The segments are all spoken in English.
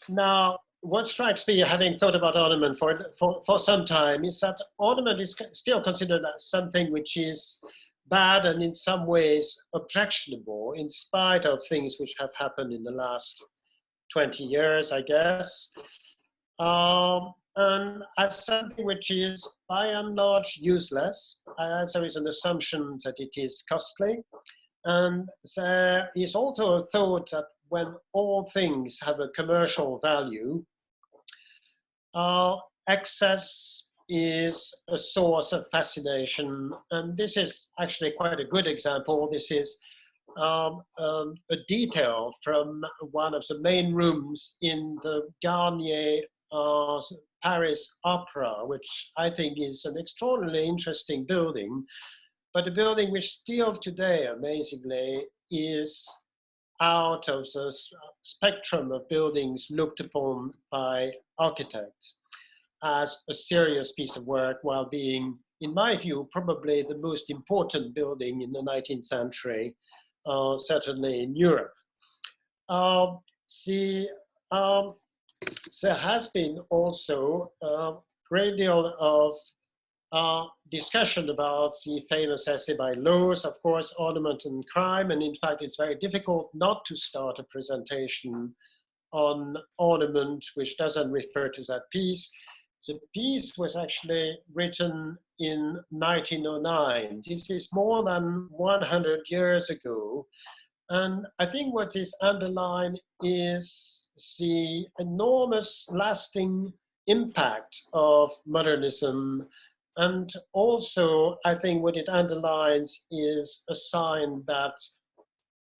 Now, what strikes me, having thought about ornament for some time, is that ornament is still considered as something which is bad and in some ways objectionable, in spite of things which have happened in the last 20 years, I guess. And as something which is by and large useless, as there is an assumption that it is costly. And there is also a thought that when all things have a commercial value, excess is a source of fascination. And this is actually quite a good example. This is a detail from one of the main rooms in the Garnier Paris Opera, which I think is an extraordinarily interesting building, but a building which still today, amazingly, is out of the spectrum of buildings looked upon by architects as a serious piece of work, while being, in my view, probably the most important building in the 19th century, certainly in Europe. There has been also a great deal of discussion about the famous essay by Lowes, of course, Ornament and Crime, and in fact it's very difficult not to start a presentation on ornament which doesn't refer to that piece. The piece was actually written in 1909. This is more than 100 years ago. And I think what is underlined is the enormous lasting impact of modernism. And also, I think what it underlines is a sign that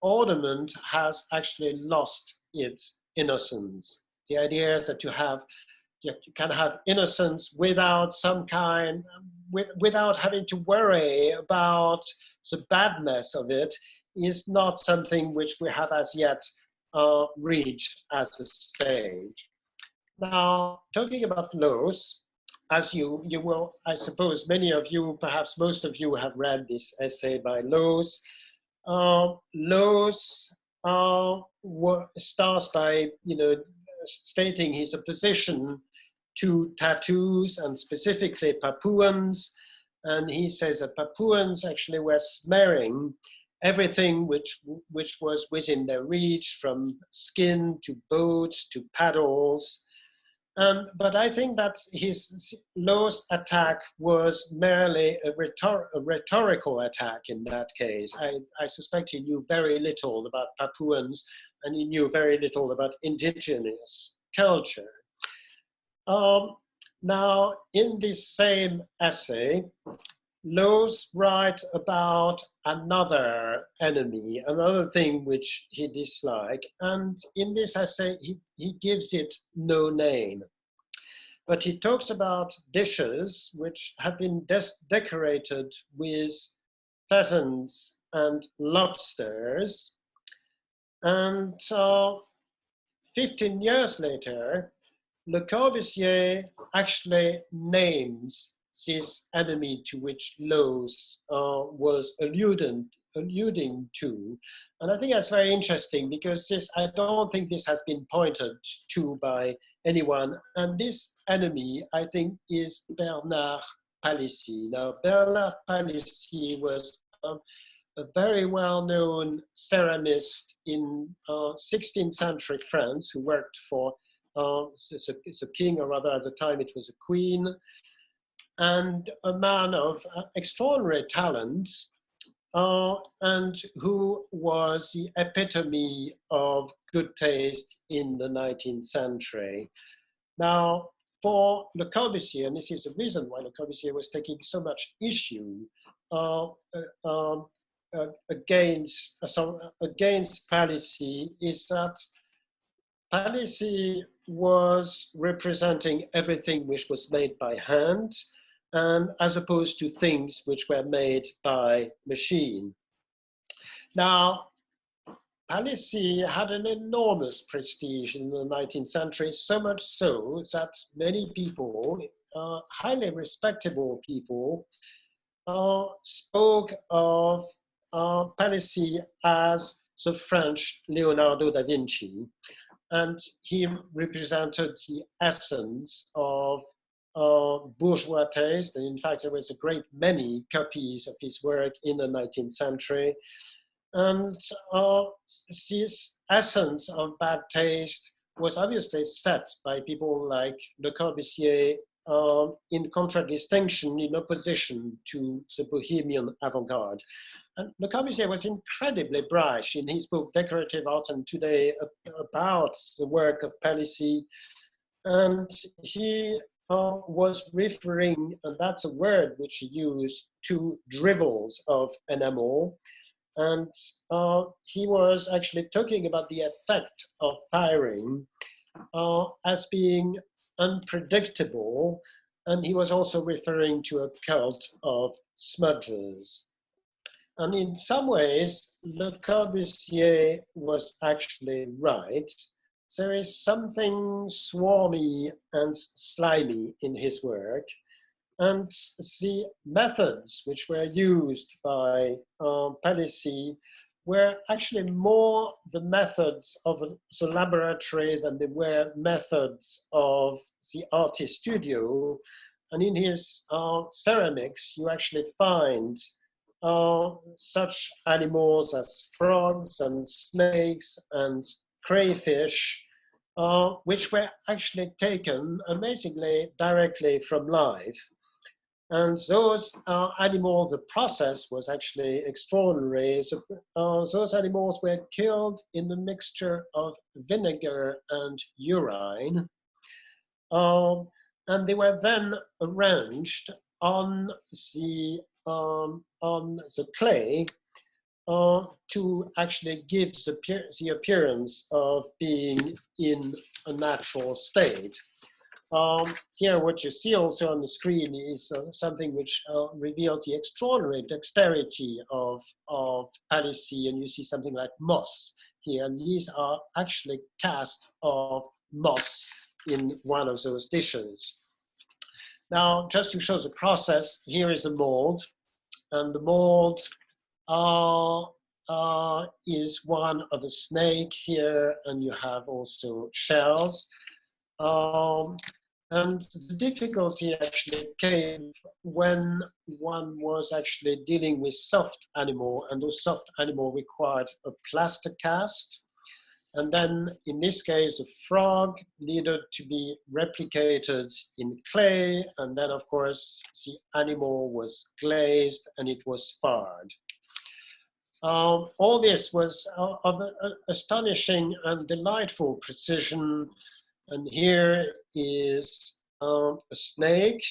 ornament has actually lost its innocence. The idea is that you can have innocence without some kind, without having to worry about the badness of it, is not something which we have as yet reached as a stage. Now, talking about Lowes, as you will, I suppose many of you, perhaps most of you have read this essay by Lowes. Lowes starts by, stating his opposition to tattoos and specifically Papuans. And he says that Papuans actually were smearing everything which was within their reach, from skin to boats to paddles. But I think that his Lowes attack was merely a rhetorical attack in that case. I suspect he knew very little about Papuans, and he knew very little about indigenous culture. Now, in this same essay, Lowes writes about another enemy, another thing which he disliked, and in this essay he gives it no name. But he talks about dishes which have been decorated with pheasants and lobsters, and 15 years later, Le Corbusier actually names this enemy to which Lowes was alluding to. And I think that's very interesting, because I don't think this has been pointed to by anyone. And this enemy, I think, is Bernard Palissy. Now, Bernard Palissy was a very well-known ceramist in 16th century France, who worked for it's a king, or rather at the time it was a queen, and a man of extraordinary talent, and who was the epitome of good taste in the 19th century. Now, for Le Corbusier, and this is the reason why Le Corbusier was taking so much issue against Palissy, is that Palissy was representing everything which was made by hand, and as opposed to things which were made by machine. Now, Palissy had an enormous prestige in the 19th century, so much so that many people, highly respectable people, spoke of Palissy as the French Leonardo da Vinci. and he represented the essence of bourgeois taste. And in fact, there was a great many copies of his work in the 19th century. And this essence of bad taste was obviously set by people like Le Corbusier in contradistinction, in opposition to the Bohemian avant-garde. And Le Corbusier was incredibly brash in his book Decorative Art and Today about the work of Palissy. And he was referring, and that's a word which he used, to dribbles of enamel. And he was actually talking about the effect of firing as being unpredictable. And he was also referring to a cult of smudges. And in some ways, Le Corbusier was actually right. There is something swarmy and slimy in his work. And the methods which were used by Palissy were actually more the methods of the laboratory than they were methods of the artist studio. And in his ceramics, you actually find such animals as frogs and snakes and crayfish, which were actually taken amazingly directly from life. And those animals, the process was actually extraordinary. So, those animals were killed in the mixture of vinegar and urine. And they were then arranged on the clay to actually give the appearance of being in a natural state. Here, what you see also on the screen is something which reveals the extraordinary dexterity of Palissy, and you see something like moss here, and these are actually cast of moss in one of those dishes. Now, just to show the process, here is a mold, and the mold is one of a snake here, and you have also shells. And the difficulty actually came when one was actually dealing with soft animal, and those soft animal required a plaster cast. And then in this case, the frog needed to be replicated in clay. And then of course, the animal was glazed and it was sparred. All this was of astonishing and delightful precision. And here is a snake,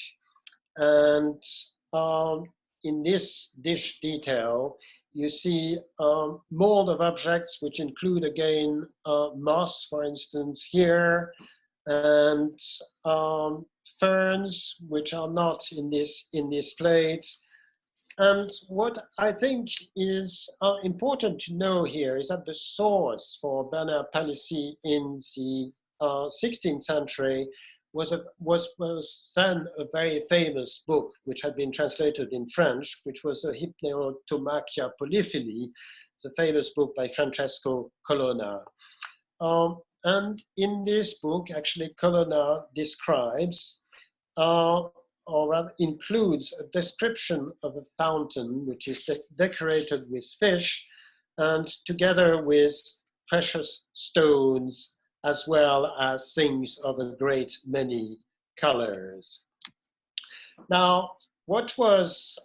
and in this dish detail, you see mold of objects which include again moss, for instance, here, and ferns which are not in this plate. And what I think is important to know here is that the source for Bernard Palissy in the 16th century was then a very famous book which had been translated in French, which was a Hypneotomachia Polyphily, the famous book by Francesco Colonna. And in this book, actually, Colonna describes, or rather includes, a description of a fountain which is decorated with fish, and together with precious stones, as well as things of a great many colors. Now, what was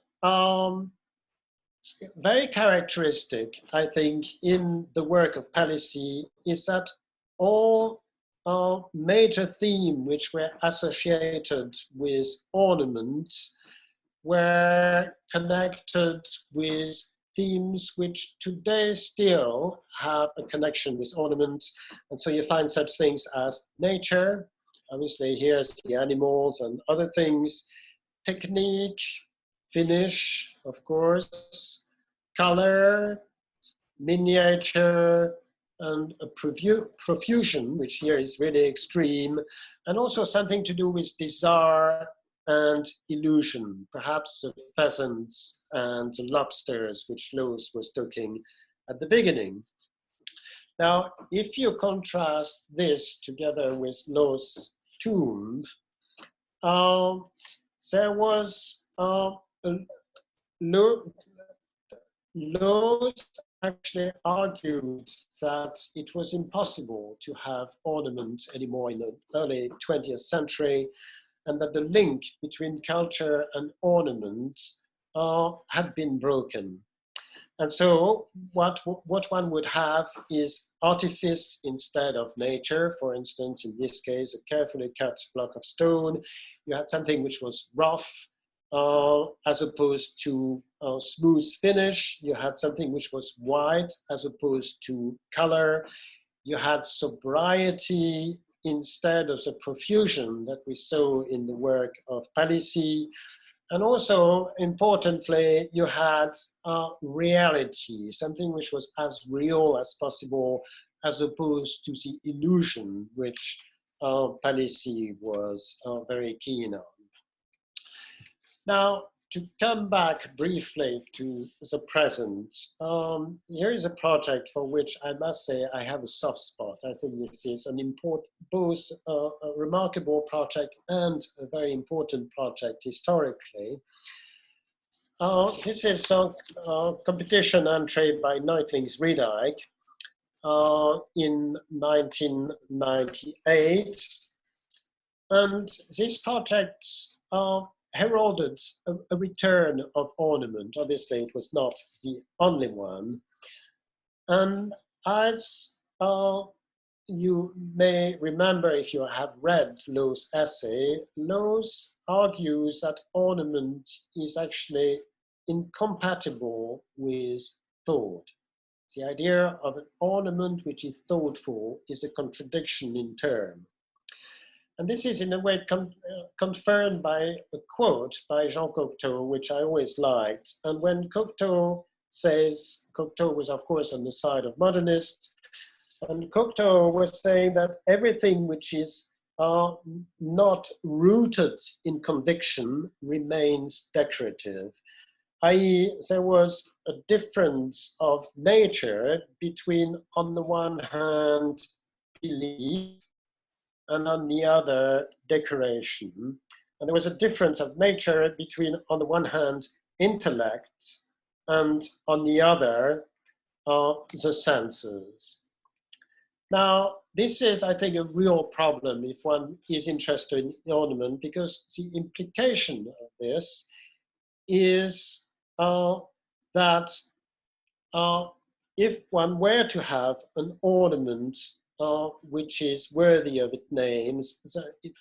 very characteristic, I think, in the work of Palissy is that all major themes which were associated with ornament were connected with themes which today still have a connection with ornament. And so you find such things as nature, obviously here's the animals and other things, technique, finish, of course, color, miniature, and a profusion, which here is really extreme, and also something to do with desire and illusion, perhaps the pheasants and the lobsters, which Loos was talking at the beginning. Now, if you contrast this together with Lowe's tomb, there was Lowe's actually argued that it was impossible to have ornament anymore in the early 20th century, and that the link between culture and ornament had been broken. And so what one would have is artifice instead of nature. For instance, in this case, a carefully cut block of stone. You had something which was rough as opposed to smooth finish. You had something which was white as opposed to color. You had sobriety instead of the profusion that we saw in the work of Palissy. And also, importantly, you had reality, something which was as real as possible, as opposed to the illusion, which Palissy was very keen on. Now, to come back briefly to the present, here is a project for which I must say I have a soft spot. I think this is an important, both a remarkable project and a very important project historically. This is a competition entry by Knightling's Reedike in 1998. And this project heralded a return of ornament. Obviously, it was not the only one. And as you may remember, if you have read Lowe's essay, Lowe's argues that ornament is actually incompatible with thought. The idea of an ornament which is thoughtful is a contradiction in term. And this is in a way confirmed by a quote by Jean Cocteau, which I always liked. And when Cocteau says, Cocteau was of course on the side of modernists, and Cocteau was saying that everything which is not rooted in conviction remains decorative, i.e. there was a difference of nature between, on the one hand, belief, and on the other, decoration. And there was a difference of nature between, on the one hand, intellect, and on the other, the senses. Now, this is, I think, a real problem if one is interested in ornament, because the implication of this is that if one were to have an ornament which is worthy of its name,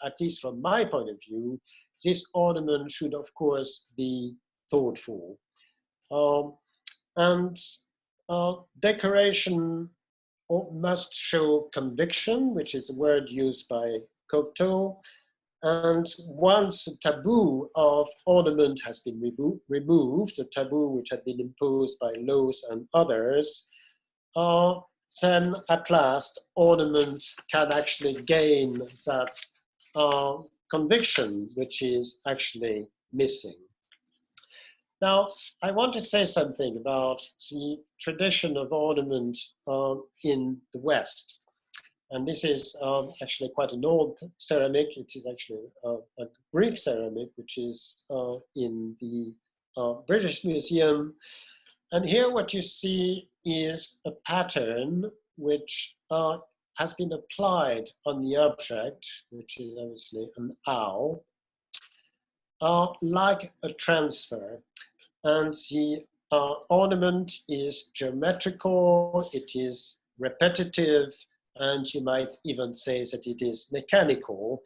at least from my point of view, this ornament should, of course, be thoughtful. And decoration must show conviction, which is a word used by Cocteau. And once the taboo of ornament has been removed, the taboo which had been imposed by Lowe's and others, then at last ornament can actually gain that conviction which is actually missing. Now, I want to say something about the tradition of ornament in the West. And this is actually quite an old ceramic. It is actually a Greek ceramic, which is in the British Museum. And here what you see is a pattern which has been applied on the object, which is obviously an owl, like a transfer. And the ornament is geometrical, it is repetitive, and you might even say that it is mechanical.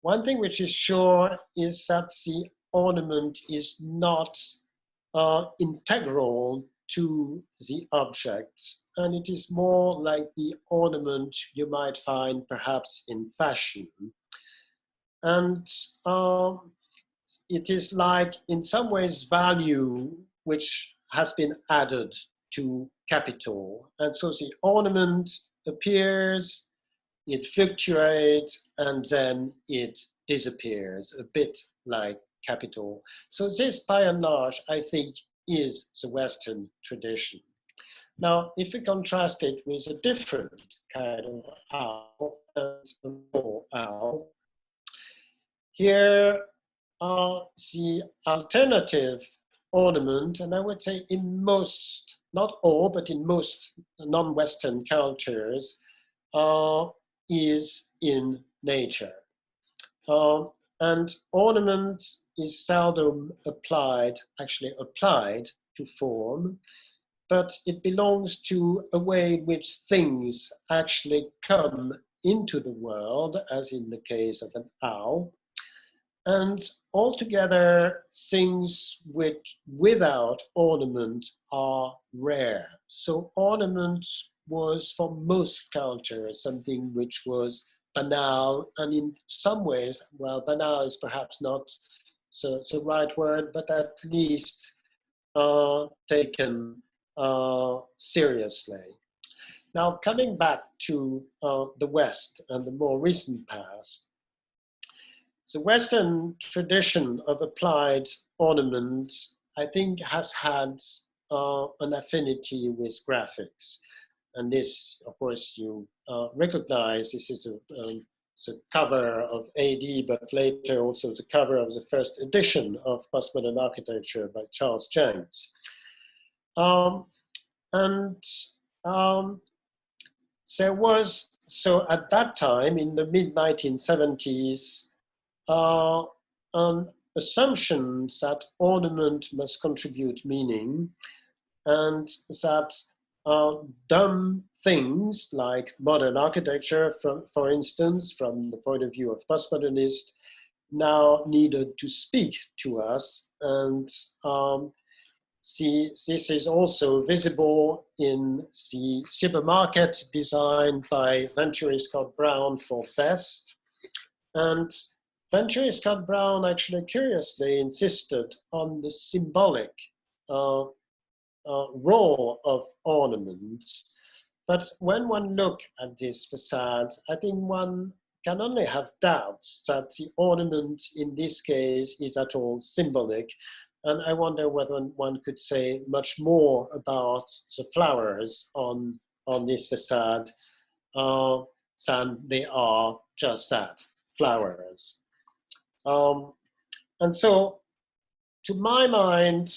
One thing which is sure is that the ornament is not integral to the objects, and it is more like the ornament you might find perhaps in fashion. And it is like, in some ways, value which has been added to capital. And so the ornament appears, it fluctuates, and then it disappears, a bit like capital. So this, by and large, I think, is the Western tradition. Now, if we contrast it with a different kind of owl, and a more owl, here are the alternative ornament, and I would say in most, not all, but in most non-Western cultures, is in nature. And ornament is seldom applied, actually applied to form, but it belongs to a way in which things actually come into the world, as in the case of an owl. And altogether, things which without ornament are rare. So ornament was for most cultures something which was banal, and in some ways, well, banal is perhaps not the right word, but at least taken seriously. Now, coming back to the West and the more recent past, the Western tradition of applied ornament, I think, has had an affinity with graphics. And this, of course, you recognize, this is the cover of AD, but later also the cover of the first edition of Postmodern Architecture by Charles Jencks. There was, so at that time, in the mid-1970s, an assumption that ornament must contribute meaning, and that dumb things like modern architecture, for instance, from the point of view of postmodernists, now needed to speak to us. And this is also visible in the supermarket designed by Venturi Scott Brown for Best. And Venturi Scott Brown actually curiously insisted on the symbolic role of ornament. But when one looks at this facade, I think one can only have doubts that the ornament in this case is at all symbolic. And I wonder whether one could say much more about the flowers on this facade than they are just that, flowers. And so, to my mind,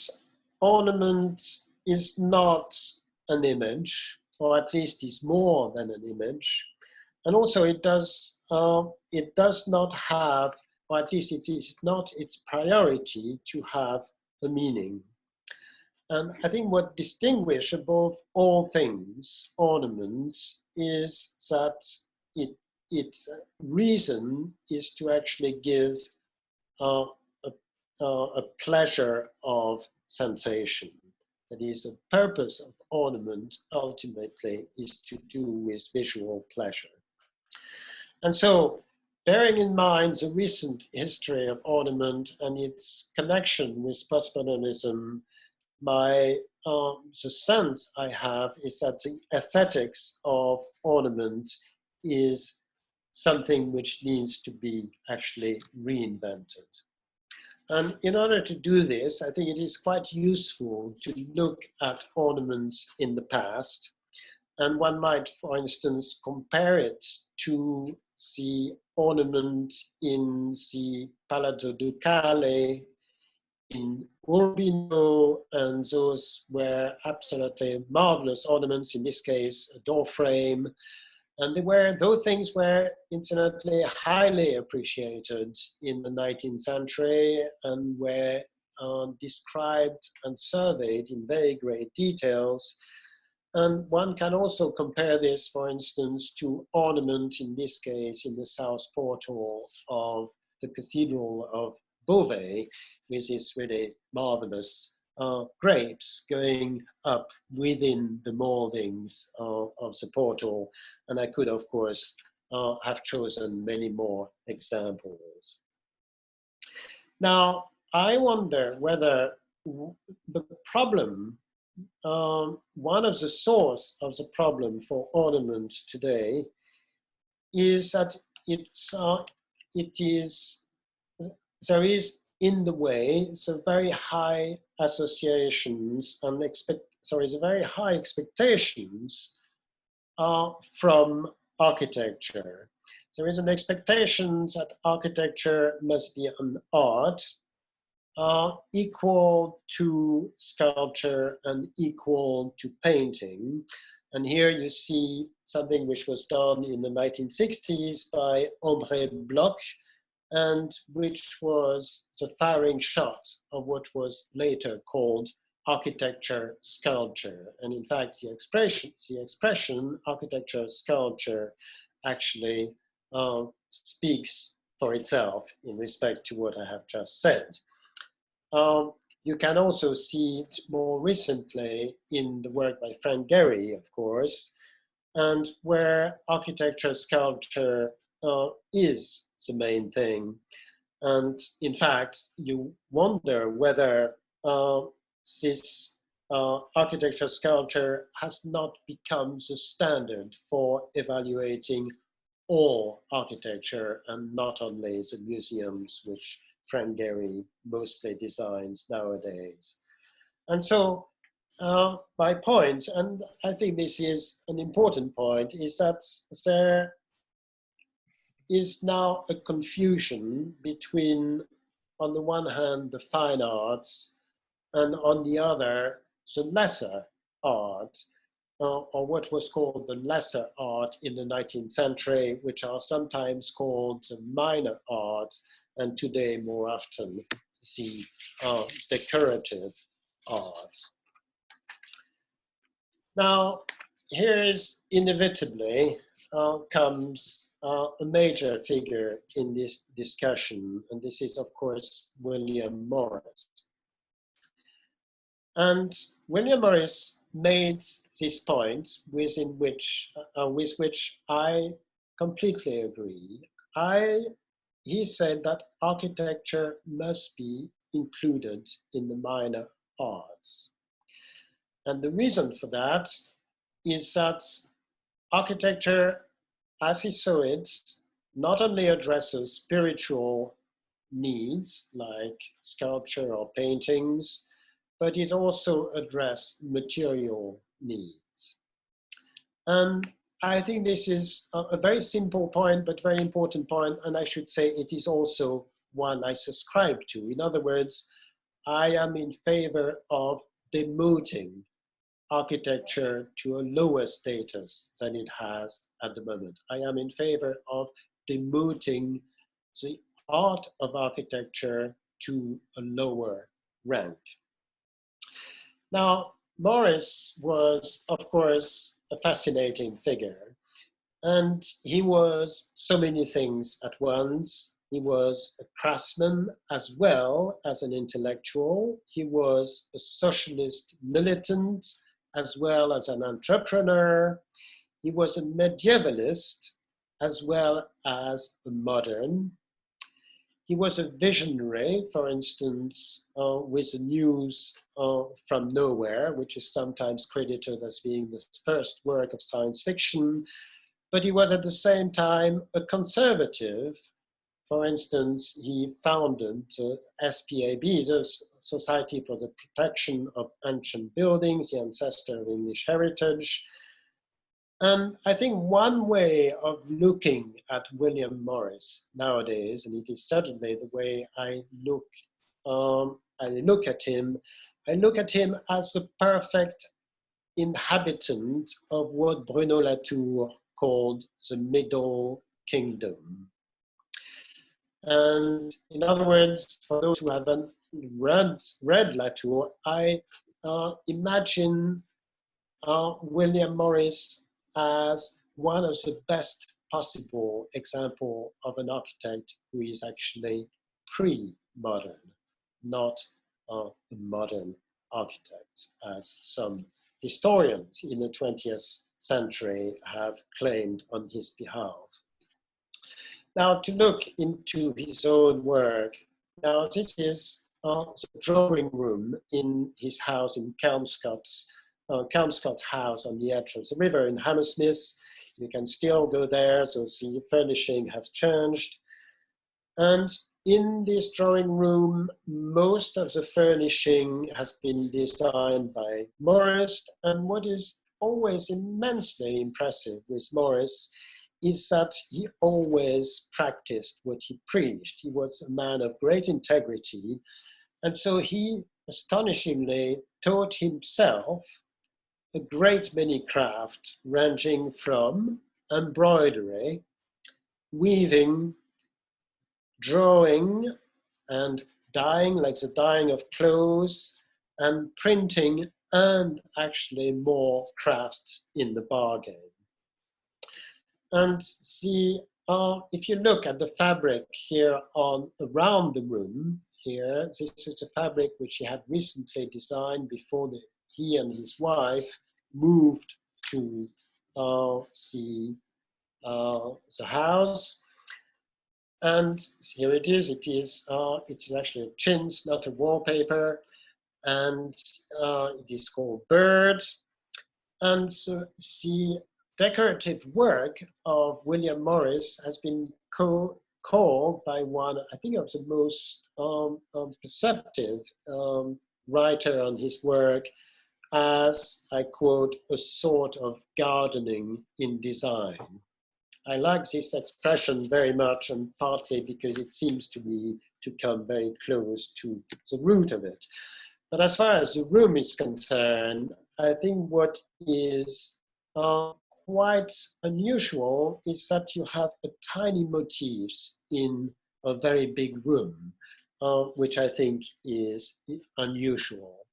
ornament is not an image, or at least is more than an image. And also it does not have, or at least it is not its priority to have a meaning. And I think what distinguishes above all things ornaments is that its reason is to actually give a pleasure of sensation. That is, the purpose of ornament ultimately is to do with visual pleasure. And so, bearing in mind the recent history of ornament and its connection with postmodernism, the sense I have is that the aesthetics of ornament is something which needs to be actually reinvented. And in order to do this, I think it is quite useful to look at ornaments in the past. And one might, for instance, compare it to the ornament in the Palazzo Ducale in Urbino, and those were absolutely marvelous ornaments, in this case, a door frame. And those things were incidentally highly appreciated in the 19th century and were described and surveyed in very great details. And one can also compare this, for instance, to ornament, in this case, in the south portal of the Cathedral of Beauvais, with this really marvelous grapes going up within the moldings of the portal. And I could, of course, have chosen many more examples. Now, I wonder whether the problem, one of the source of the problem for ornament today is that there is in the way some very high associations and the very high expectations from architecture. There is an expectation that architecture must be an art equal to sculpture and equal to painting. And here you see something which was done in the 1960s by André Bloch, and which was the firing shot of what was later called architecture sculpture. And in fact, the expression architecture sculpture actually speaks for itself in respect to what I have just said. You can also see it more recently in the work by Frank Gehry, of course, and where architecture sculpture is the main thing. And in fact, you wonder whether this architecture sculpture has not become the standard for evaluating all architecture and not only the museums which Frank Gehry mostly designs nowadays. And so my point, and I think this is an important point, is that there is now a confusion between, on the one hand, the fine arts, and on the other, the lesser art, or what was called the lesser art in the 19th century, which are sometimes called the minor arts, and today more often the decorative arts. Now, here is inevitably comes a major figure in this discussion, and this is, of course, William Morris. And William Morris made this point with which I completely agree. He said that architecture must be included in the minor arts. And the reason for that is that architecture, as he saw it, not only addresses spiritual needs like sculpture or paintings, but it also addresses material needs. And I think this is a very simple point, but very important point, and I should say it is also one I subscribe to. In other words, I am in favor of demoting architecture to a lower status than it has at the moment. I am in favor of demoting the art of architecture to a lower rank. Now, Morris was, of course, a fascinating figure, and he was so many things at once. He was a craftsman as well as an intellectual. He was a socialist militant as well as an entrepreneur. He was a medievalist as well as a modern. He was a visionary, for instance, with the news from nowhere, which is sometimes credited as being the first work of science fiction, but he was at the same time a conservative. For instance, he founded SPAB, the Society for the Protection of Ancient Buildings, the ancestor of English heritage. And I think one way of looking at William Morris nowadays, and it is certainly the way I look at him as the perfect inhabitant of what Bruno Latour called the Middle Kingdom. And in other words, for those who haven't read Latour, I imagine William Morris as one of the best possible example of an architect who is actually pre-modern, not a modern architect, as some historians in the 20th century have claimed on his behalf. Now, to look into his own work, now this is the drawing room in his house in Kelmscott House on the edge of the river in Hammersmith. You can still go there, so the furnishing has changed. And in this drawing room, most of the furnishing has been designed by Morris, and what is always immensely impressive with Morris is that he always practiced what he preached. He was a man of great integrity, and so he astonishingly taught himself a great many crafts, ranging from embroidery, weaving, drawing, and dyeing, like the dyeing of clothes, and printing, and actually more crafts in the bargain. And see, if you look at the fabric here around the room here, this is a fabric which he had recently designed before he and his wife moved to the house. And here it is. It's actually a chintz, not a wallpaper, and it is called Bird. And so the decorative work of William Morris has been called by one, I think, of the most perceptive writer on his work as, I quote, a sort of gardening in design. I like this expression very much, and partly because it seems to me to come very close to the root of it. But as far as the room is concerned, I think what is quite unusual is that you have a tiny motifs in a very big room, which I think is unusual.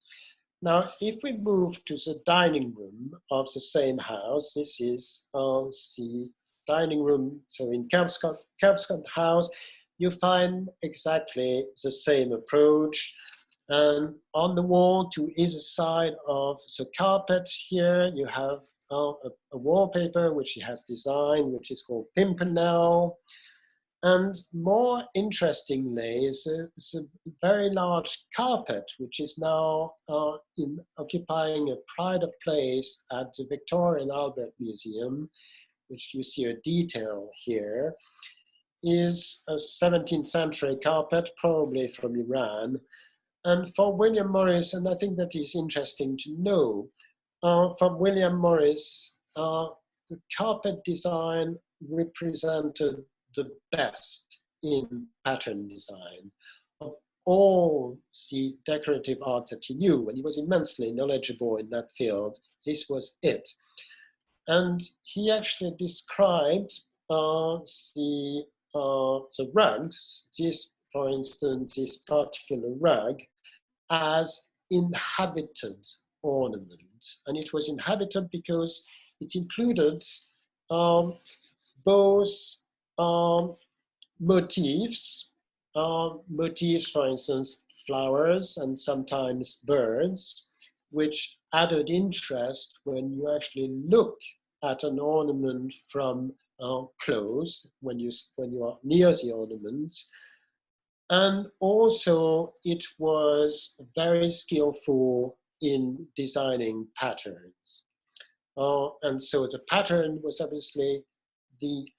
Now, if we move to the dining room of the same house, this is the dining room. So in Campscott House, you find exactly the same approach. And on the wall to either side of the carpet here, you have a wallpaper which he has designed, which is called Pimpernel. And more interestingly is a very large carpet, which is now occupying a pride of place at the Victoria and Albert Museum, which you see a detail here, is a 17th century carpet, probably from Iran. And for William Morris, and I think that is interesting to know, for William Morris, the carpet design represented the best in pattern design of all the decorative arts that he knew, and he was immensely knowledgeable in that field. This was it. And he actually described the rugs, this, for instance, this particular rug, as inhabited ornament. And it was inhabited because it included both motifs, for instance, flowers and sometimes birds, which added interest when you actually look at an ornament from close, when you are near the ornament. And also it was very skillful in designing patterns. And so the pattern was obviously the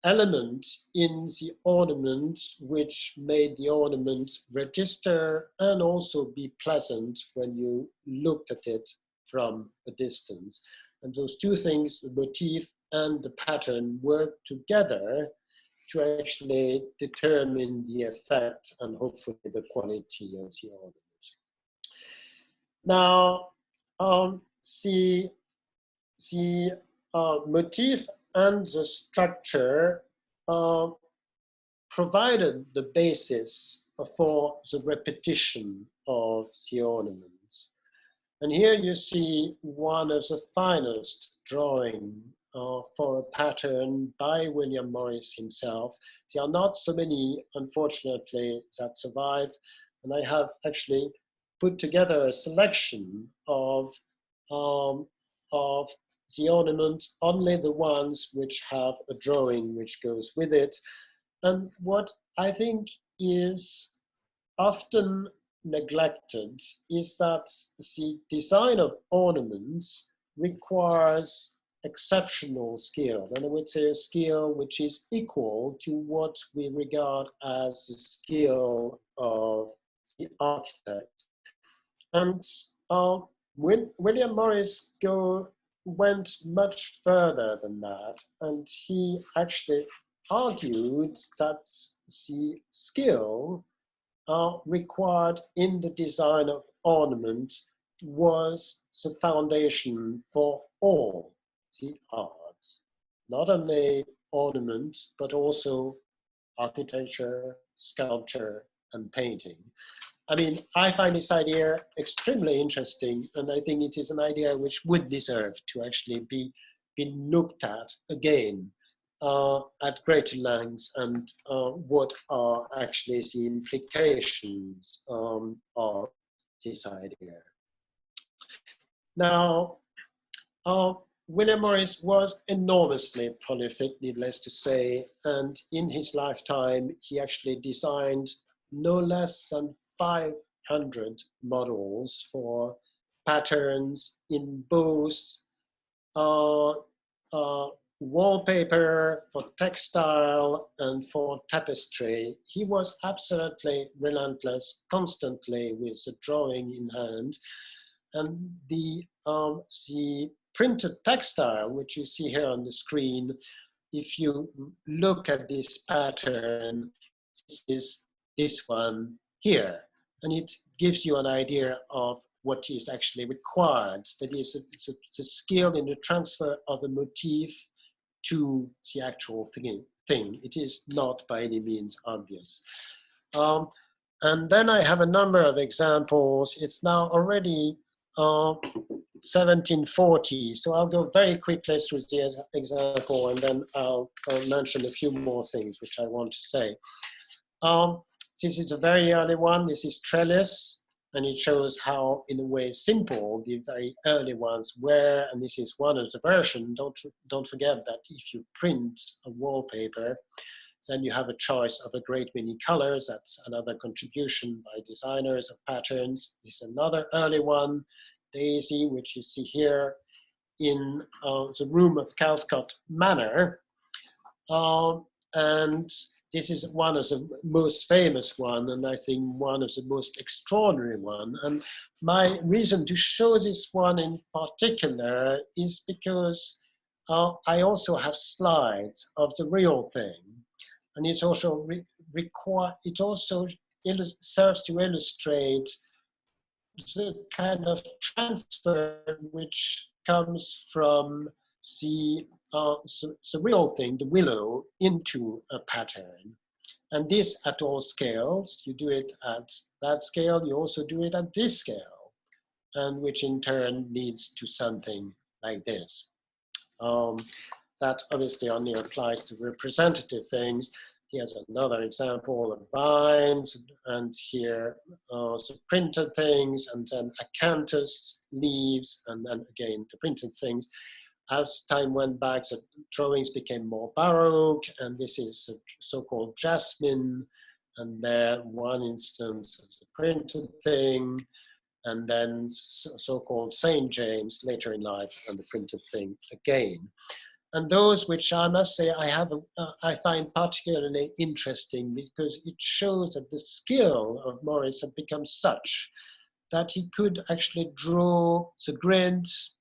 element in the ornament which made the ornament register and also be pleasant when you looked at it from a distance. And those two things, the motif and the pattern, work together to actually determine the effect and hopefully the quality of the ornament. Now, the motif and the structure provided the basis for the repetition of the ornaments. And here you see one of the finest drawing for a pattern by William Morris himself. There are not so many, unfortunately, that survive. And I have actually put together a selection of the ornaments, only the ones which have a drawing which goes with it. And what I think is often neglected is that the design of ornaments requires exceptional skill, and I would say a skill which is equal to what we regard as the skill of the architect. And William Morris went much further than that, and he actually argued that the skill required in the design of ornament was the foundation for all the arts, not only ornament, but also architecture, sculpture, and painting. I mean, I find this idea extremely interesting, and I think it is an idea which would deserve to actually be looked at again at greater length, and what are actually the implications of this idea. Now, William Morris was enormously prolific, needless to say, and in his lifetime, he actually designed no less than 500 models for patterns in both wallpaper, for textile, and for tapestry. He was absolutely relentless, constantly with the drawing in hand. And the printed textile, which you see here on the screen, if you look at this pattern, this is this one here. And it gives you an idea of what is actually required. That is the skill in the transfer of a motif to the actual thing. It is not by any means obvious. And then I have a number of examples. It's now already 1740. So I'll go very quickly through the example, and then I'll mention a few more things which I want to say. This is a very early one. This is Trellis, and it shows how, in a way, simple the very early ones were. And this is one of the versions. Don't forget that if you print a wallpaper, then you have a choice of a great many colors. That's another contribution by designers of patterns. This is another early one, Daisy, which you see here in the room of Calscott Manor. And this is one of the most famous one, and I think one of the most extraordinary one. And my reason to show this one in particular is because I also have slides of the real thing. And it's also serves to illustrate the kind of transfer which comes from the real thing, the willow, into a pattern. And this at all scales. You do it at that scale, you also do it at this scale, and which in turn leads to something like this. That obviously only applies to representative things. Here's another example of vines, and here some printed things, and then acanthus leaves, and then again the printed things. As time went by, the drawings became more baroque, and this is a so-called jasmine, and there one instance of the printed thing, and then so-called Saint James later in life, and the printed thing again. And those which I must say I find particularly interesting, because it shows that the skill of Morris had become such that he could actually draw the grids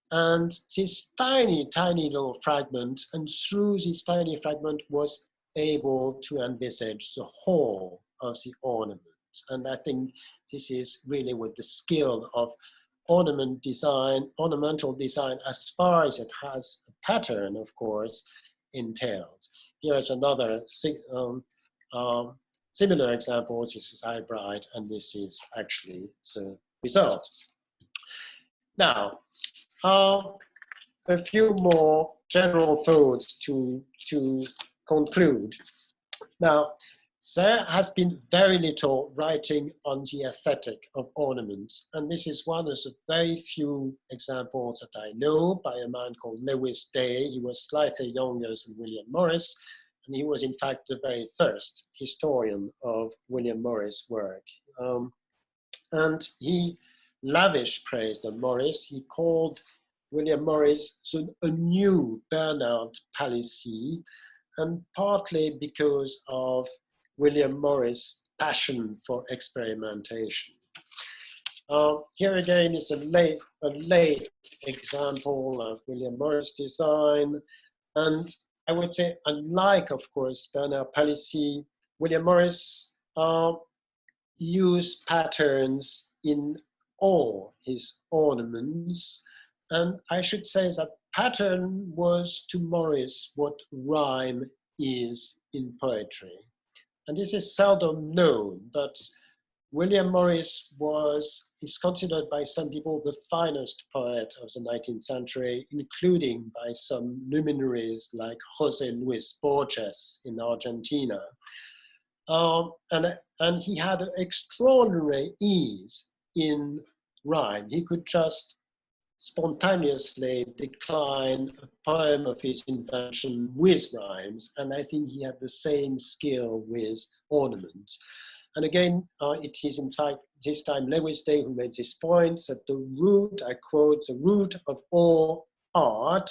and this tiny, tiny little fragment, and through this tiny fragment was able to envisage the whole of the ornament. And I think this is really with the skill of ornamental design, as far as it has a pattern, of course, entails. Here's another similar example. This is Eyebright, and this is actually the result. Now, a few more general thoughts to conclude. Now, there has been very little writing on the aesthetic of ornaments, and this is one of the very few examples that I know by a man called Lewis Day. He was slightly younger than William Morris, and he was in fact the very first historian of William Morris' work. And he lavished praise on Morris. He called William Morris a new Bernard Palissy, and partly because of William Morris' passion for experimentation. Here again is a late example of William Morris design. And I would say, unlike, of course, Bernard Palissy, William Morris used patterns in all his ornaments. And I should say that pattern was to Morris what rhyme is in poetry. And this is seldom known, but William Morris is considered by some people the finest poet of the 19th century, including by some luminaries like José Luis Borges in Argentina. And he had an extraordinary ease in rhyme. He could just spontaneously decline a poem of his invention with rhymes, and I think he had the same skill with ornaments. And again, it is in fact this time Lewis Day who made this point, that the root, I quote, the root of all art,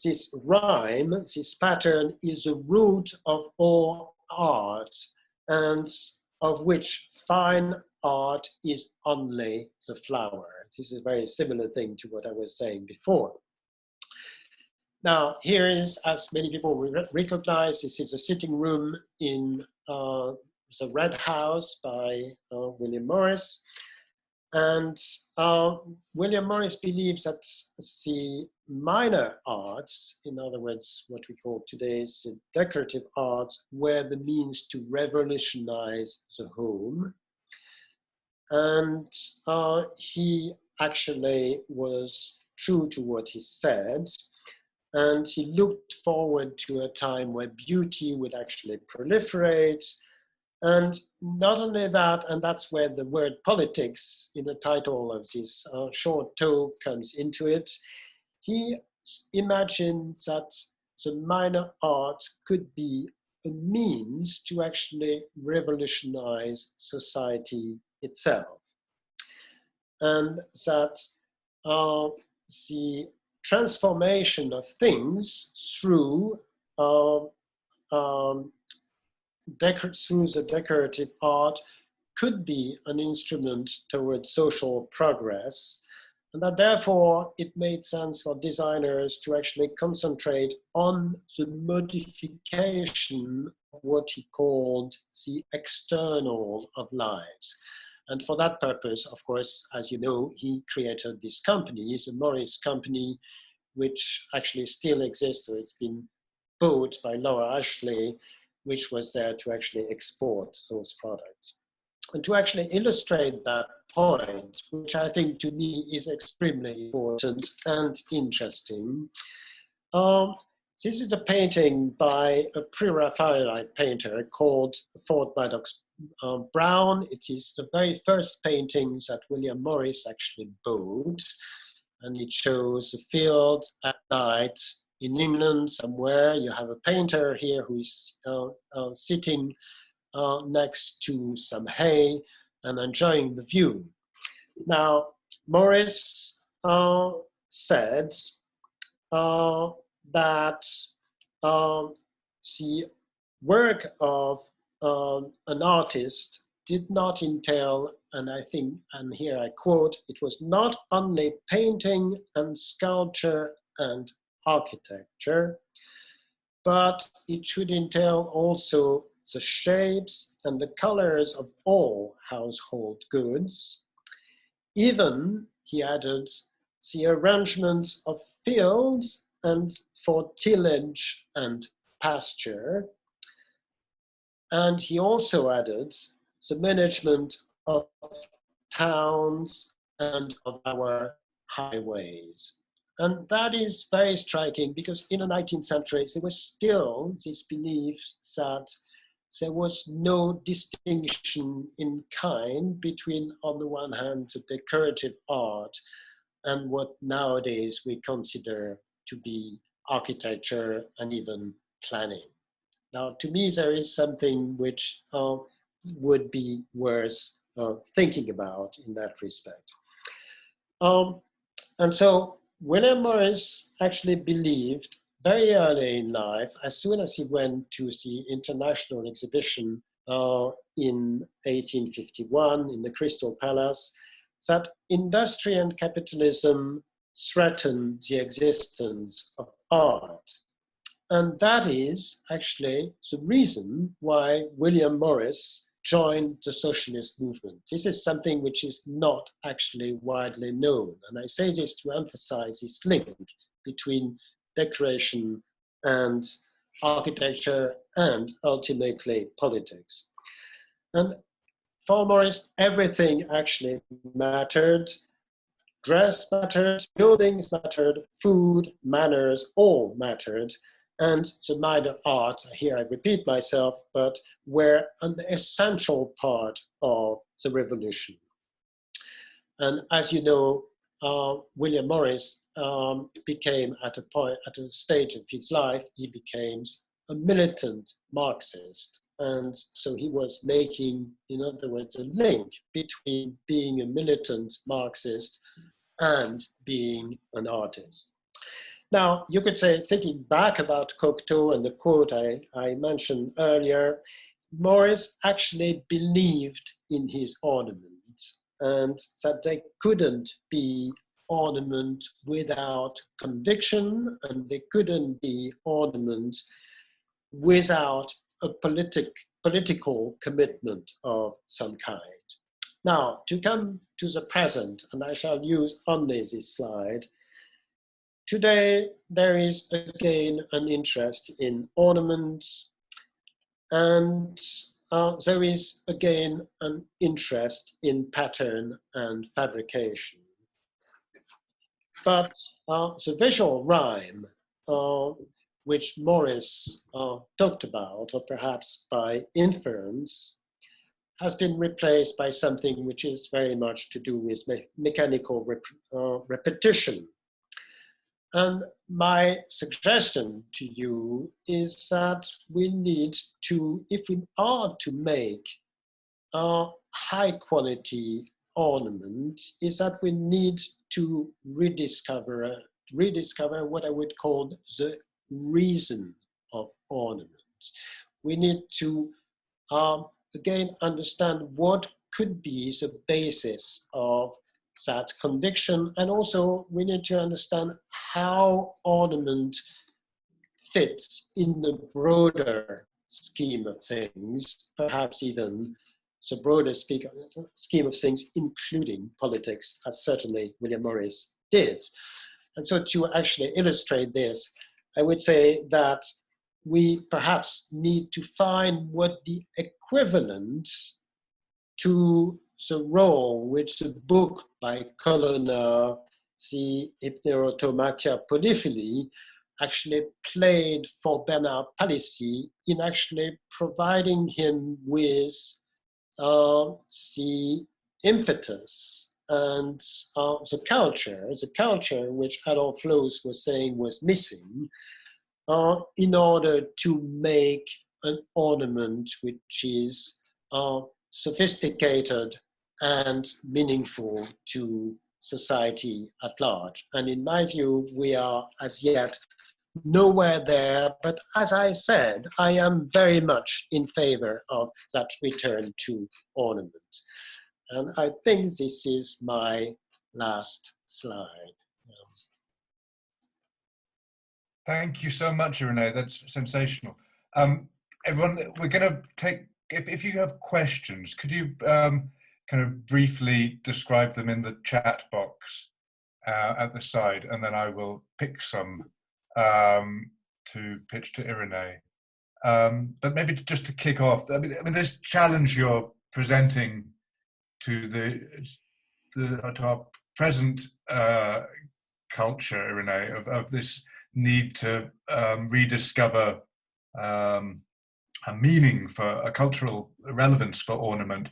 this rhyme, this pattern is the root of all art, and of which fine art is only the flower. This is a very similar thing to what I was saying before. Now, here is, as many people will recognize, this is a sitting room in the Red House by William Morris. And William Morris believes that the minor arts, in other words, what we call today's decorative arts, were the means to revolutionize the home. And he actually was true to what he said. And he looked forward to a time where beauty would actually proliferate. And not only that, and that's where the word politics in the title of this short talk comes into it, he imagined that the minor arts could be a means to actually revolutionize society itself. And that the transformation of things through the decorative art could be an instrument towards social progress, and that therefore it made sense for designers to actually concentrate on the modification of what he called the external of lives. And for that purpose, of course, as you know, he created this company, the Morris Company, which actually still exists. So it's been bought by Laura Ashley, which was there to actually export those products. And to actually illustrate that point, which I think to me is extremely important and interesting, this is a painting by a pre-Raphaelite painter called Ford Maddox Brown. It is the very first painting that William Morris actually bought, and it shows a field at night in England somewhere. You have a painter here who is sitting next to some hay and enjoying the view. Now, Morris said that the work of an artist did not entail, and I think, and here I quote, it was not only painting and sculpture and architecture, but it should entail also the shapes and the colors of all household goods. Even, he added, the arrangements of fields and for tillage and pasture. And he also added the management of towns and of our highways. And that is very striking because in the 19th century, there was still this belief that there was no distinction in kind between, on the one hand, the decorative art and what nowadays we consider to be architecture and even planning. Now, to me, there is something which would be worth thinking about in that respect. And so William Morris actually believed very early in life, as soon as he went to the international exhibition in 1851 in the Crystal Palace, that industry and capitalism threaten the existence of art. And that is actually the reason why William Morris joined the socialist movement. This is something which is not actually widely known. And I say this to emphasize this link between decoration and architecture and ultimately politics. And for Morris, everything actually mattered. Dress mattered, buildings mattered, food, manners, all mattered. And the minor arts, here I repeat myself, but were an essential part of the revolution. And as you know, William Morris became at a stage of his life, he became a militant Marxist. And so he was making, in other words, a link between being a militant Marxist and being an artist. Now, you could say, thinking back about Cocteau and the quote I mentioned earlier, Morris actually believed in his ornaments and that they couldn't be ornament without conviction, and they couldn't be ornament without a political commitment of some kind. Now, to come to the present, and I shall use only this slide. Today, there is again an interest in ornaments, and there is again an interest in pattern and fabrication. But the visual rhyme, which Morris talked about, or perhaps by inference, has been replaced by something which is very much to do with mechanical repetition. And my suggestion to you is that we need to, if we are to make high quality ornament, is that we need to rediscover what I would call the reason of ornament. We need to again understand what could be the basis of that conviction, and also we need to understand how ornament fits in the broader scheme of things, perhaps even the broader scheme of things, including politics, as certainly William Morris did. And so to actually illustrate this, I would say that we perhaps need to find what the equivalent to the role which the book by Colonna, the Hypnerotomachia Polyphily, actually played for Bernard Palissy in actually providing him with the impetus and the culture which Adolf Loos was saying was missing, in order to make an ornament which is sophisticated and meaningful to society at large. And in my view, we are as yet nowhere there, but as I said, I am very much in favor of that return to ornament. And I think this is my last slide. Thank you so much, Irénée. That's sensational. Everyone, we're going to take, if you have questions, could you kind of briefly describe them in the chat box at the side, and then I will pick some to pitch to Irénée. But maybe just to kick off, I mean, this challenge you're presenting to to our present culture, Irénée, of this need to rediscover a meaning for a cultural relevance for ornament.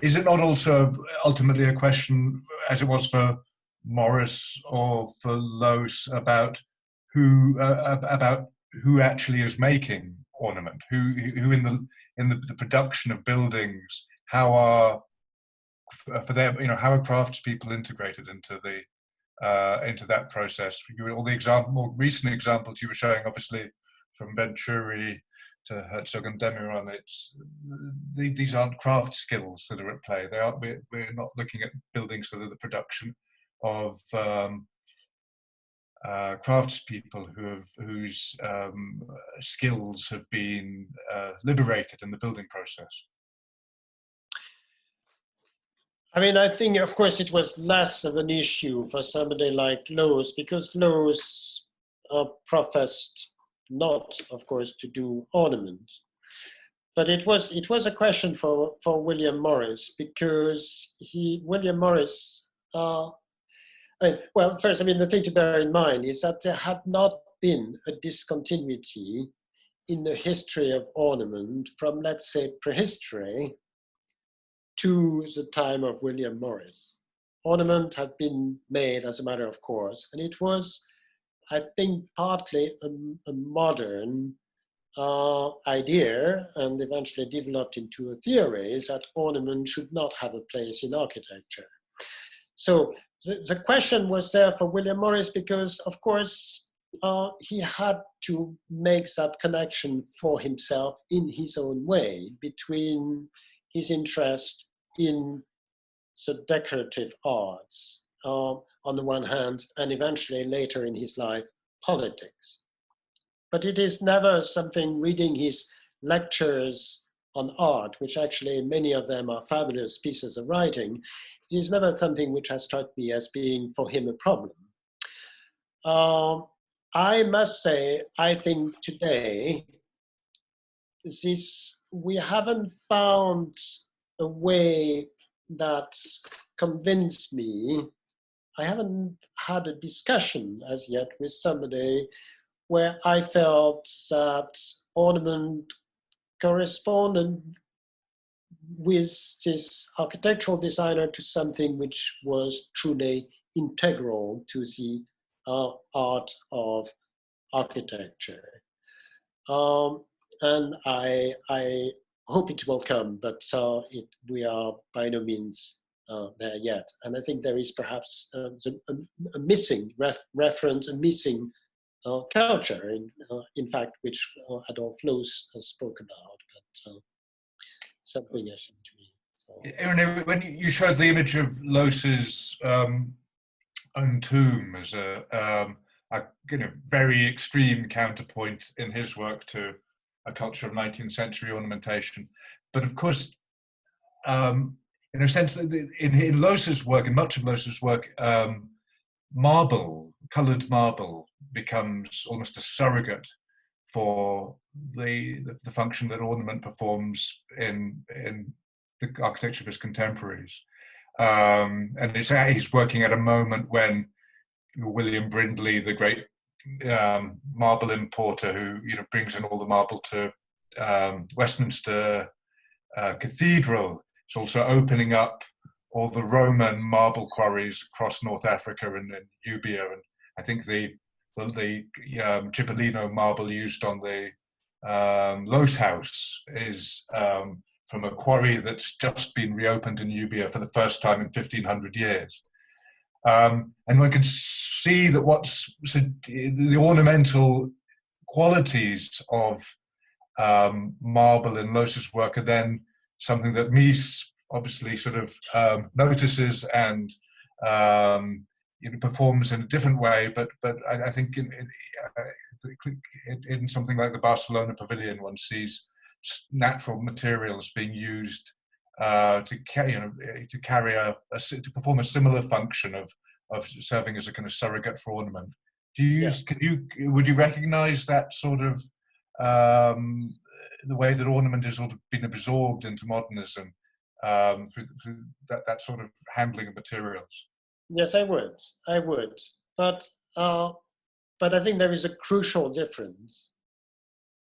Is it not also ultimately a question, as it was for Morris or for Loos, about who actually is making ornament, who in the production of buildings, how are for them, how are craftspeople integrated into that process? All the more recent examples you were showing, obviously, from Venturi to Herzog and Demiron, these aren't craft skills that are at play. We're not looking at building sort of the production of craftspeople whose skills have been liberated in the building process. I mean, I think, of course, it was less of an issue for somebody like Lowes, because Lowes professed not, of course, to do ornament. But it was a question for William Morris, because William Morris, well, first, I mean, the thing to bear in mind is that there had not been a discontinuity in the history of ornament from, let's say, prehistory to the time of William Morris. Ornament had been made as a matter of course, and it was, I think, partly a modern idea, and eventually developed into a theory, that ornament should not have a place in architecture. So the question was there for William Morris because, of course, he had to make that connection for himself in his own way between his interest in the decorative arts on the one hand, and eventually later in his life, politics. But it is never something, reading his lectures on art, which actually many of them are fabulous pieces of writing, it is never something which has struck me as being for him a problem. I must say, I think today, we haven't found a way that convinced me. I haven't had a discussion as yet with somebody where I felt that ornament corresponded with this architectural designer to something which was truly integral to the art of architecture. And I hope it will come, but we are by no means there yet. And I think there is perhaps a missing reference, a missing culture, in fact, which Adolf Loos spoke about, but something I think to me. So. Irénée, when you showed the image of Loos's own tomb as a very extreme counterpoint in his work to a culture of 19th century ornamentation, but of course, in a sense, in Loos's work, in much of Loos's work, coloured marble becomes almost a surrogate for the function that ornament performs in the architecture of his contemporaries. And he's working at a moment when William Brindley, the great marble importer who brings in all the marble to Westminster Cathedral, is also opening up all the Roman marble quarries across North Africa and in Nubia. And I think the Cipollino marble used on the Loos house is from a quarry that's just been reopened in Nubia for the first time in 1500 years. And one can see that the ornamental qualities of marble in Loos's work are then something that Mies obviously sort of notices and performs in a different way, but I think in something like the Barcelona Pavilion, one sees natural materials being used to perform a similar function of serving as a kind of surrogate for ornament. Would you recognize that sort of the way that ornament has sort of been absorbed into modernism through that sort of handling of materials? Yes, I would. But I think there is a crucial difference,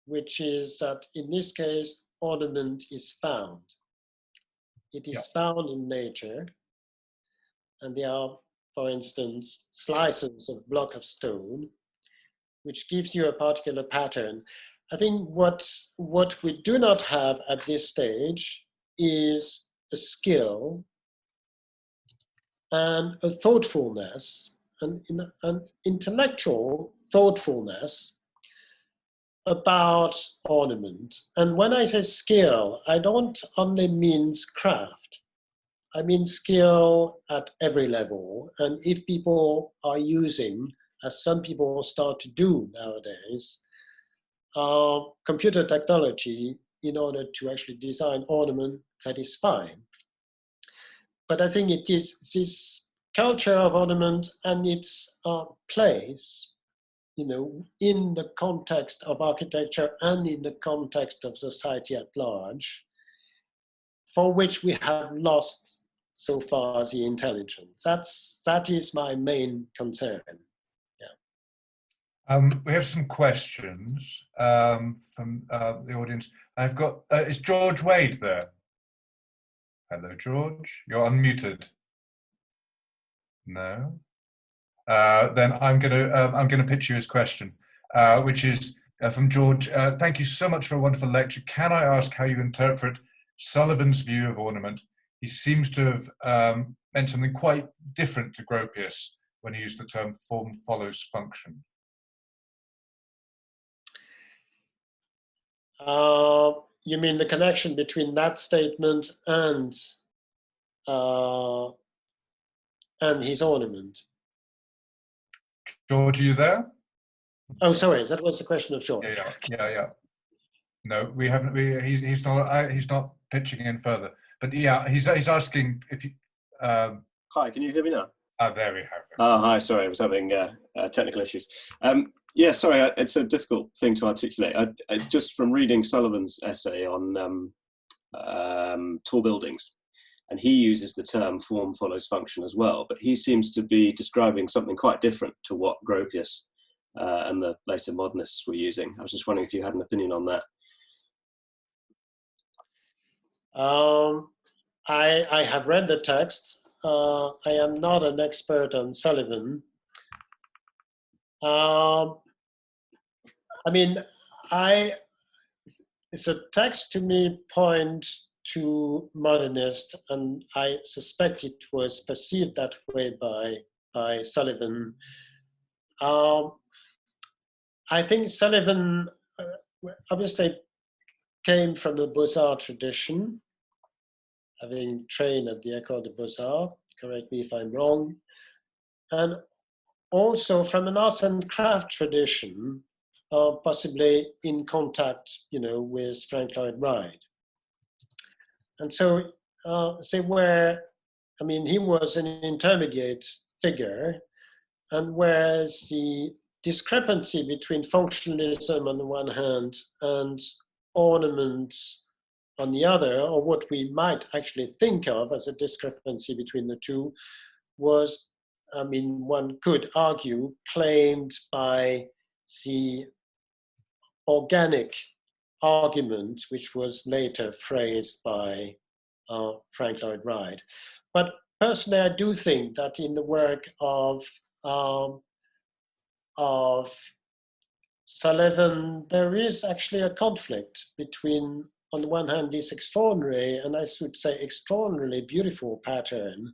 which is that in this case, ornament is found. It is found in nature, and there are, for instance, slices of block of stone, which gives you a particular pattern. I think what we do not have at this stage is a skill and a thoughtfulness, an intellectual thoughtfulness about ornament. And when I say skill, I don't only mean craft. I mean skill at every level. And if people are using, as some people start to do nowadays, computer technology in order to actually design ornament, that is fine. But I think it is this culture of ornament and its place, you know, in the context of architecture and in the context of society at large, for which we have lost so far the intelligence. That is my main concern. Yeah. We have some questions from the audience. I've got, is George Wade there? Hello, George. You're unmuted. No. Then I'm gonna pitch you his question, which is from George. Thank you so much for a wonderful lecture. Can I ask how you interpret Sullivan's view of ornament? He seems to have meant something quite different to Gropius when he used the term form follows function. You mean the connection between that statement and his ornament? George, are you there? Oh, sorry, that was the question of George. Yeah. No, we haven't. He's not pitching in further. But yeah, he's asking if you. Hi, can you hear me now? There we have it. Hi, sorry, I was having technical issues. Yeah, sorry, it's a difficult thing to articulate. Just from reading Sullivan's essay on tall buildings, and he uses the term form follows function as well, but he seems to be describing something quite different to what Gropius and the later modernists were using. I was just wondering if you had an opinion on that. I have read the text. I am not an expert on Sullivan. I mean, the text to me points to modernist, and I suspect it was perceived that way by Sullivan. I think Sullivan obviously came from the Beaux-Arts tradition, having trained at the École des Beaux-Arts, correct me if I'm wrong, and also from an arts and craft tradition, possibly in contact, you know, with Frank Lloyd Wright. And so, I mean, he was an intermediate figure, and whereas the discrepancy between functionalism on the one hand and ornaments on the other, or what we might actually think of as a discrepancy between the two, was, I mean, one could argue, claimed by the organic argument, which was later phrased by Frank Lloyd Wright. But personally, I do think that in the work of Sullivan, there is actually a conflict between, on the one hand, this extraordinary, and I should say extraordinarily beautiful pattern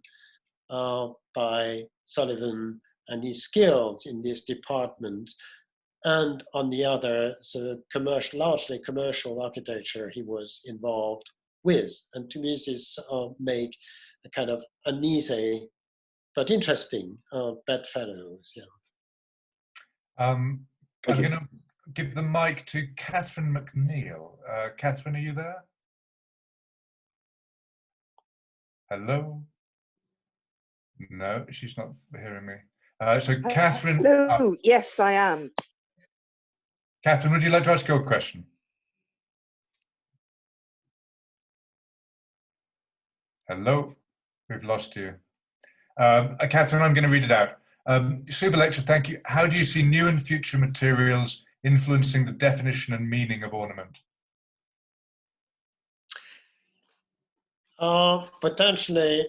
by Sullivan and his skills in this department, and on the other, so largely commercial architecture he was involved with. And to me, this make a kind of uneasy but interesting bedfellows. Yeah. I'm going to give the mic to Catherine McNeil. Catherine, are you there? Hello? No, she's not hearing me. So Catherine... Hello, yes, I am. Catherine, would you like to ask your question? Hello? We've lost you. Catherine, I'm going to read it out. Super lecture, thank you. How do you see new and future materials influencing the definition and meaning of ornament? Potentially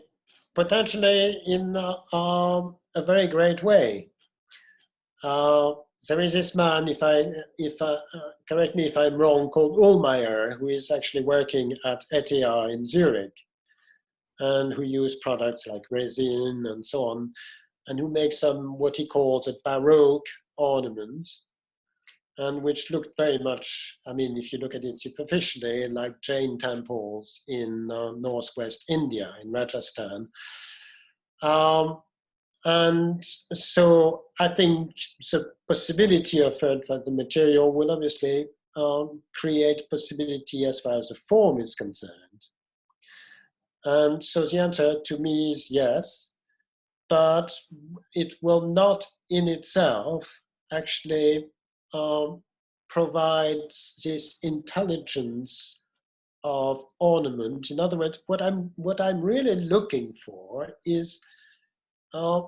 in a very great way. There is this man, correct me if I'm wrong, called Ullmeyer, who is actually working at ETH in Zurich. and who use products like resin and so on, and who make some what he calls a Baroque ornament, and which looked very much, I mean, if you look at it superficially, like Jain temples in northwest India, in Rajasthan. And so I think the possibility of the material will obviously create possibility as far as the form is concerned. And so the answer to me is yes, but it will not in itself actually provide this intelligence of ornament. In other words, what I'm really looking for is a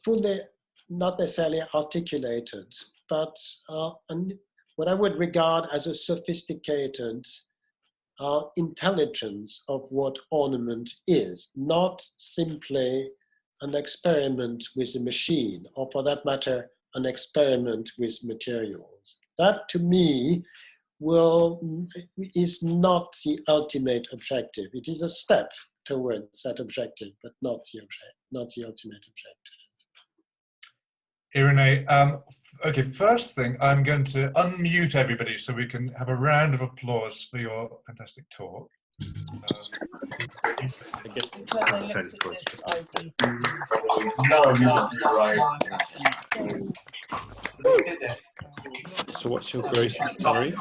fully, not necessarily articulated, but what I would regard as a sophisticated intelligence of what ornament is, not simply an experiment with a machine, or for that matter, an experiment with materials. That to me is not the ultimate objective. It is a step towards that objective, but not the ultimate objective. Irénée, okay, first thing, I'm going to unmute everybody so we can have a round of applause for your fantastic talk. I guess. No, you're right. So what's your gross salary?